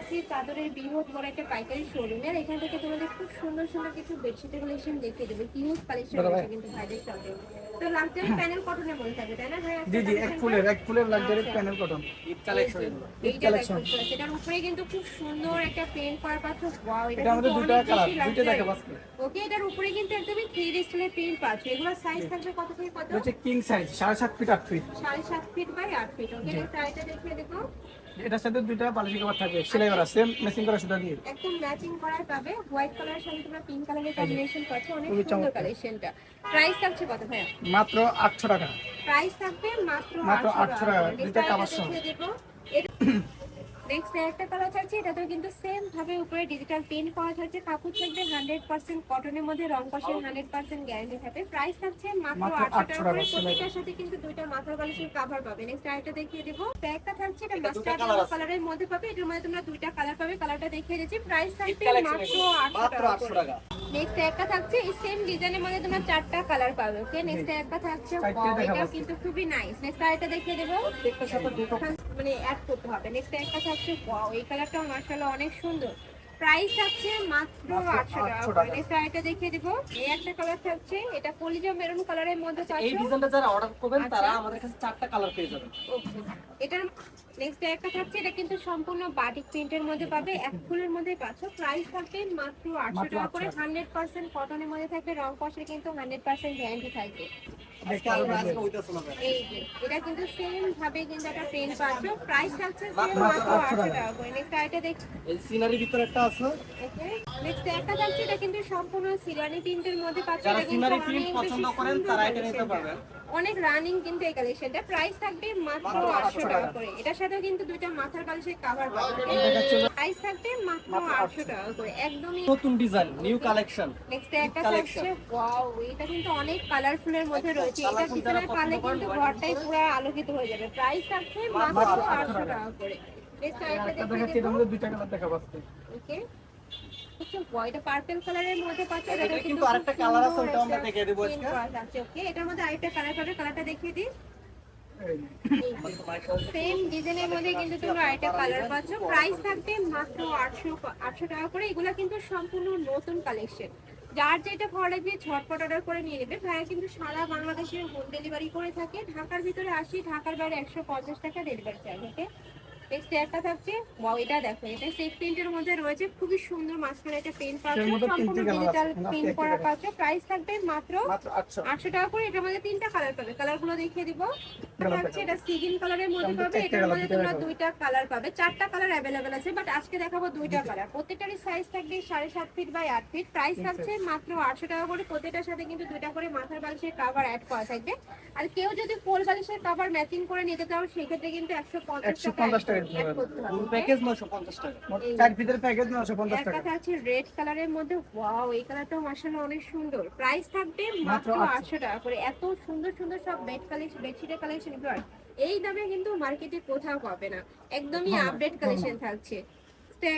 আছি চাদরের বৃহৎ বড় একটা পাইকারি শোরুমে। আর এখান থেকে তোমাদের খুব সুন্দর সুন্দর কিছু বেডশিটের কালেকশন দেখিয়ে দেবে। হিউজ কালেকশন আছে কিন্তু ভাইদের শপে। তো লাক্সারি প্যানেল কটনের মধ্যে থাকবে, তাই না ভাই? জি জি, এক ফুলের luxury panel cotton Eid collection. এইটা দেখো, সেটার উপরে কিন্তু খুব সুন্দর একটা প্রিন্ট করা পাচ্ছ। ওয়াও, এটা আমাদের দুটো কালার, দুটো দেখাবো আজকে। ওকে, এটার উপরে কিন্তু একদমই 3D স্টাইলের প্রিন্ট পাচ্ছ। এগুলোর সাইজ থাকবে কত থেকে কত? হচ্ছে king size 7.5 feet 8 feet, 7.5 feet by 8 feet. Okay, এর সাইজটা দেখিয়ে দেখো। এটার সাথে দুইটা বালিশ কভার থাকবে, সেলাই করা, সেম ম্যাচিং করা সুতা দিয়ে একদম ম্যাচিং করার পাবে। হোয়াইট কালারের সাথে তোমরা পিঙ্ক কালারের কম্বিনেশন পাচ্ছ। অনেক খুবই সুন্দর চমৎকার। কালেকশনটা। প্রাইস থাকছে কত ভাইয়া? মাত্র 800 টাকা। প্রাইস থাকবে মাত্র 800 টাকা, টাকা। দুইটা কাভার সহ। নেক্সট একটা কালার থাকছে, এটাতেও কিন্তু সেম ভাবে উপরে ডিজিটাল প্রিন্ট করা থাকছে। কাপড় থাকবে 100% কটনের মধ্যে, রং কষের 100% গ্যারান্টি থাকবে। প্রাইস থাকছে মাত্র 800 টাকা করে। প্রত্যেকটার সাথে কিন্তু দুইটা মাথার বালিশের কভার পাবে। নেক্সট আরেকটা দেখিয়ে দেব। ব্যাগটা থাকছে, এটা মাস্টার্ড কালারের মধ্যে পাবে। এটার মধ্যে তোমরা দুইটা কালার পাবে। কালারটা দেখিয়ে দিচ্ছি। প্রাইস থাকবে মাত্র 800 টাকা। নেক্সট একটা থাকছে এই সেম ডিজাইনের মধ্যে তোমরা চারটা কালার পাবে। ওকে, নেক্সট একটা থাকছে, এটা কিন্তু খুবই নাইস। নেক্সট আরেকটা দেখিয়ে দেব। প্রত্যেকটার সাথে দুটো মানে অ্যাড করতে হবে। নেক্সট একটা থাকছে, ওয়াও, এই কালারটা মাশাআল্লাহ অনেক সুন্দর। প্রাইস থাকছে মাত্র 800 টাকা। নেক্সট আরেকটা দেখিয়ে দেব। এই একটা কালার থাকছে, এটা কলিজা মেরুন কালারের মধ্যে পাচ্ছ। এই ডিজাইনটা যারা অর্ডার করবেন তারা আমাদের কাছে চারটা কালার পেয়ে যাবেন। ওকে, এটার নেক্সট একটা থাকছে, এটা কিন্তু সম্পূর্ণ বাটিক প্রিন্টের মধ্যে পাবে। এক ফুলের মধ্যে পাচ্ছ। প্রাইস থাকবে মাত্র 800 টাকা করে। 100% কটনের মধ্যে থাকবে। রং কষের কিন্তু 100% গ্যারান্টি থাকবে। আজকে আরো আজকে হইতাছে না। এই যে এটা কিন্তু সেম ভাবে কিন্তু একটা প্রিন্ট পাচ্ছ। প্রাইস থাকছে মাত্র 800 টাকা করে। নেক্সট আইটা দেখ, এই সিনারির ভিতরে একটা আছে। ওকে, নেক্সট একটা থাকছে, এটা কিন্তু সম্পূর্ণ সিরানি প্রিন্টের মধ্যে পাচ্ছ। যারা এটা কিন্তু সিনারি অনেক প্রিন্ট বেশি পছন্দ করেন সুন্দর তারা এটা নিতে কালেকশনটা। পারবেন। অনেক রানিং কিন্তু এই কালেকশনটা। প্রাইস থাকবে মাত্র 800 টাকা করে। এটার সাথেও কিন্তু দুইটা মাথার বালিশের কভার পাবে। প্রাইস থাকবে মাত্র 800 টাকা করে। একদমই নতুন ডিজাইন, নিউ কালেকশন। নেক্সট একটা থাকছে, ওয়াও, এটা কিন্তু অনেক কালারফুলের মধ্যে রয়েছে। এটা পিছনে পারলে কিন্তু ঘরটাই পুরো আলোকিত হয়ে যাবে। প্রাইস থাকছে মাত্র 800 টাকা করে। নেক্সট আরেকটা একটা দেখিয়ে দেখাচ্ছি, দেব। এটার মধ্যে দুইটা কালার দেখাবো আজকে। ওকে, এটা পার্পল কালারের মধ্যে পাচ্ছ। এটা কিন্তু আরেকটা কালার আছে, ওটা আমরা দেখিয়ে দেব আজকে। ওকে, এটার মধ্যে আরেকটা কালার পাবে। কালারটা দেখিয়ে দিই। এই যে। সেম ডিজাইনের মধ্যে কিন্তু তোমরা আরেকটা কালার পাচ্ছ। প্রাইস থাকবে মাত্র 800 টাকা করে। এগুলা কিন্তু সম্পূর্ণ নতুন কালেকশন। যার যেটা ভালো লাগবে ঝটপট অর্ডার করে নিয়ে নেবে। ভাইয়া কিন্তু সারা বাংলাদেশের হোম ডেলিভারি করে থাকে। ঢাকার ভিতরে 80, ঢাকার বাইরে 150 টাকা ডেলিভারি চার্জ। ওকে, নেক্সট একটা থাকছে, ওয়াও, এটা দেখো, এটা সেফ প্রিন্টের মধ্যে রয়েছে। খুবই সুন্দর। মাঝখানে একটা পেন পাচ্ছ, সম্পূর্ণ ডিজিটাল প্রিন্ট করা পাচ্ছ। প্রাইস থাকবে মাত্র 800 টাকা করে। এটার মধ্যে তিনটা কালার পাবে। কালারগুলো দেখিয়ে দিব। থাকছে, এটা সিগিন কালারের মধ্যে পাবে। এটার মধ্যে তোমরা দুইটা কালার পাবে। চারটা কালার অ্যাভেলেবেল আছে, বাট আজকে দেখাবো দুইটা কালার। প্রত্যেকটারই সাইজ থাকবে 7.5 ফিট বাই 8 ফিট। প্রাইস থাকছে মাত্র 800 টাকা করে। প্রত্যেকটার সাথে কিন্তু দুইটা করে মাথার বালিশের কভার অ্যাড করা থাকবে। আর কেউ যদি কোল বালিশের কভার ম্যাচিং করে নিতে চাও সেক্ষেত্রে কিন্তু 150 টাকা অ্যাড করতে হবে। ফুল প্যাকেজ 950 টাকা। চার পিসের প্যাকেজ 950 টাকা। একটা আছে রেড কালারের মধ্যে, ওয়াও, এই কালারটাও মাশাআল্লাহ অনেক সুন্দর। প্রাইস থাকবে মাত্র 800 টাকা করে। এত সুন্দর সুন্দর সব বেডশিটের কালেকশন গুলো এই দামে কিন্তু মার্কেটে কোথাও পাবে না। একদমই আপডেট কালেকশন থাকছে।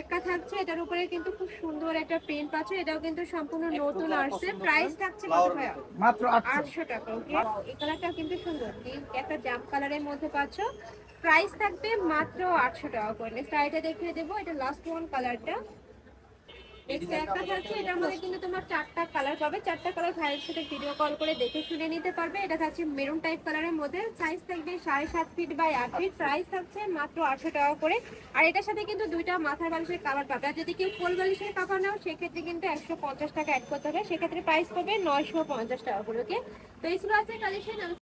একটা থাকছে, এটার উপরে কিন্তু খুব সুন্দর একটা প্রিন্ট পাচ্ছ। এটাও কিন্তু সম্পূর্ণ নতুন আসছে। প্রাইস থাকছে কত ভাইয়া? মাত্র 800 টাকা। ওকে, এই কালারটা কিন্তু সুন্দর। একটা জাম কালারের মধ্যে পাচ্ছ। প্রাইস থাকবে মাত্র 800 টাকা করে। নেক্সট আইটা দেখিয়ে দেবো। এটা লাস্ট ওয়ান কালারটা। নেক্সট একটা থাকছে, এটার মধ্যে কিন্তু তোমার চারটা কালার পাবে। চারটা কালার ভাইয়ের সাথে ভিডিও কল করে দেখে শুনে নিতে পারবে। এটা থাকছে মেরুন টাইপ কালারের মধ্যে। সাইজ থাকবে 7.5 ফিট বাই 8 ফিট। প্রাইস থাকছে মাত্র 800 টাকা করে। আর এটার সাথে কিন্তু দুইটা মাথার বালিশের কভার পাবে। আর যদি কেউ কোল বালিশের কভার নাও সেক্ষেত্রে কিন্তু 150 টাকা অ্যাড করতে হবে। সেক্ষেত্রে প্রাইস পাবে 950 টাকা করে। ওকে, তো এই ছিল আজকে কালেকশন।